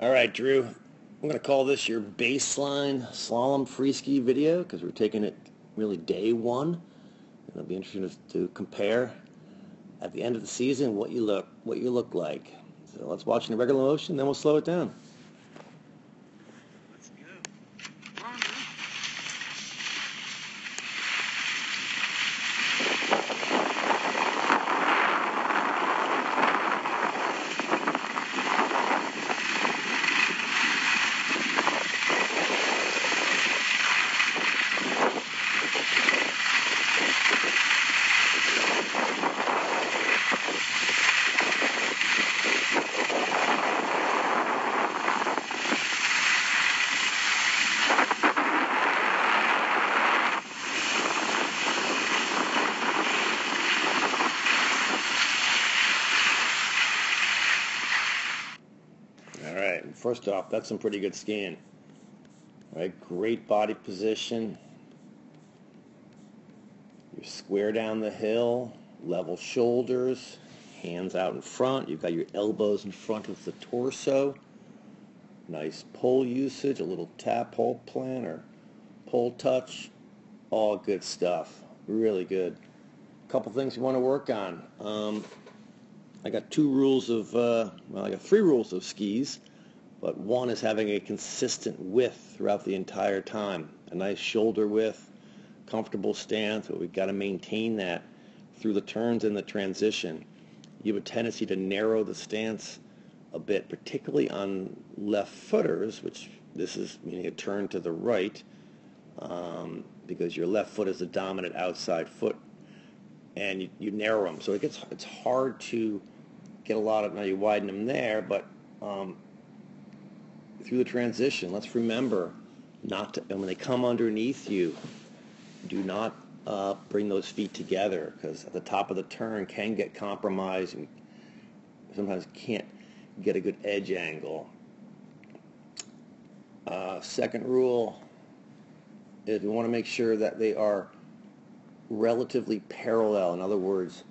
All right, Drew. I'm going to call this your baseline slalom free ski video because we're taking it really day one. It'll be interesting to compare at the end of the season what you look like. So let's watch in regular motion, then we'll slow it down. Let's go. Come on, dude. All right, first off, that's some pretty good skiing. All right, great body position. You're square down the hill, level shoulders, hands out in front. You've got your elbows in front of the torso. Nice pole usage, a little tap pole plant or pole touch. All good stuff. Really good. A couple things you want to work on. I got I got 3 rules of skis, but one is having a consistent width throughout the entire time. A nice shoulder width, comfortable stance, but we've got to maintain that through the turns and the transition. You have a tendency to narrow the stance a bit, particularly on left footers, which this is meaning a turn to the right, because your left foot is the dominant outside foot, and you narrow them. So it's hard to get a lot of, now you widen them there, but through the transition, let's remember not to, and when they come underneath you, do not bring those feet together, because at the top of the turn can get compromised and sometimes can't get a good edge angle. Second rule is we want to make sure that they are relatively parallel. In other words,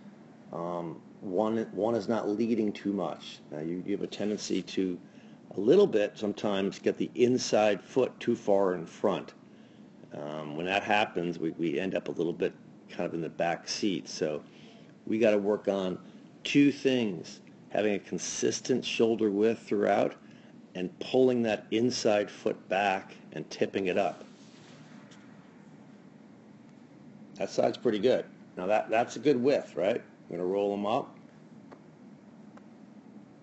one is not leading too much. Now you have a tendency to a little bit sometimes get the inside foot too far in front. When that happens, we end up a little bit kind of in the back seat. So we got to work on 2 things: having a consistent shoulder width throughout and pulling that inside foot back and tipping it up. That side's pretty good. Now that's a good width, right? I'm going to roll them up.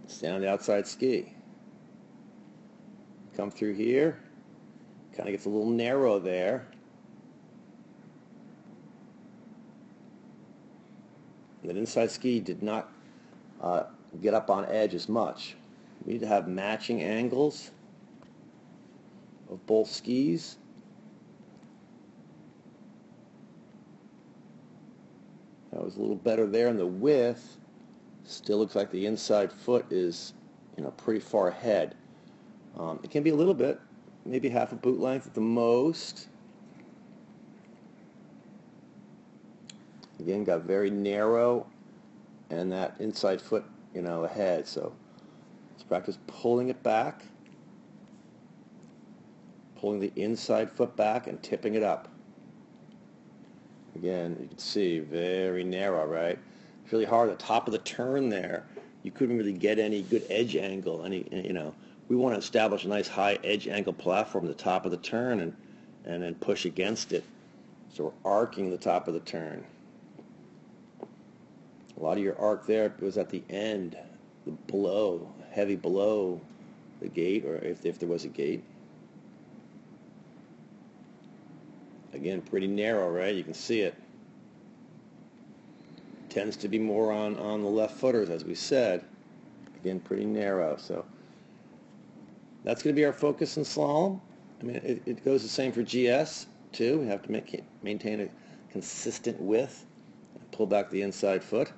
Stay on the outside ski. Come through here. Kind of gets a little narrow there. That inside ski did not get up on edge as much. We need to have matching angles of both skis. That was a little better there, and the width still looks like the inside foot is, pretty far ahead. It can be a little bit, maybe half a boot length at the most. Again, got very narrow, and that inside foot, ahead. So let's practice pulling it back, pulling the inside foot back and tipping it up. Again, you can see very narrow, right? It's really hard at the top of the turn there. You couldn't really get any good edge angle. We want to establish a nice high edge angle platform at the top of the turn and then push against it. So we're arcing the top of the turn. A lot of your arc there was at the end, heavy below the gate, or if there was a gate. Again, pretty narrow, right? You can see it. Tends to be more on the left footers, as we said. Again, pretty narrow. So that's going to be our focus in slalom. I mean, it goes the same for GS, too. We have to maintain a consistent width and pull back the inside foot.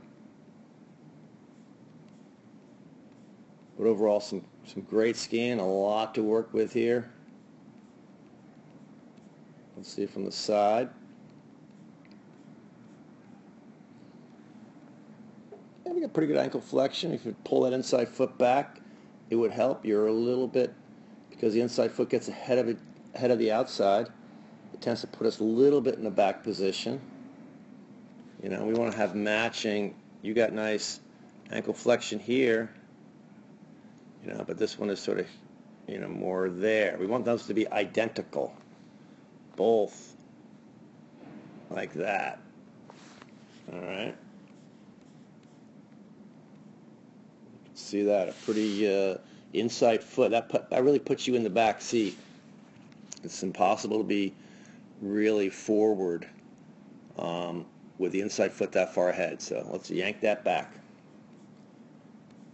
But overall, some great skiing, a lot to work with here. Let's see it from the side. And we got pretty good ankle flexion. If you pull that inside foot back, it would help. You're a little bit, because the inside foot gets ahead of the outside. It tends to put us a little bit in the back position. You know, we want to have matching. You got nice ankle flexion here, you know, but this one is sort of, you know, more there. We want those to be identical, both like that. All right. See that? A pretty inside foot. That really puts you in the back seat. It's impossible to be really forward with the inside foot that far ahead. So let's yank that back.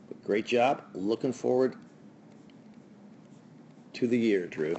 But great job. Looking forward to the year, Drew.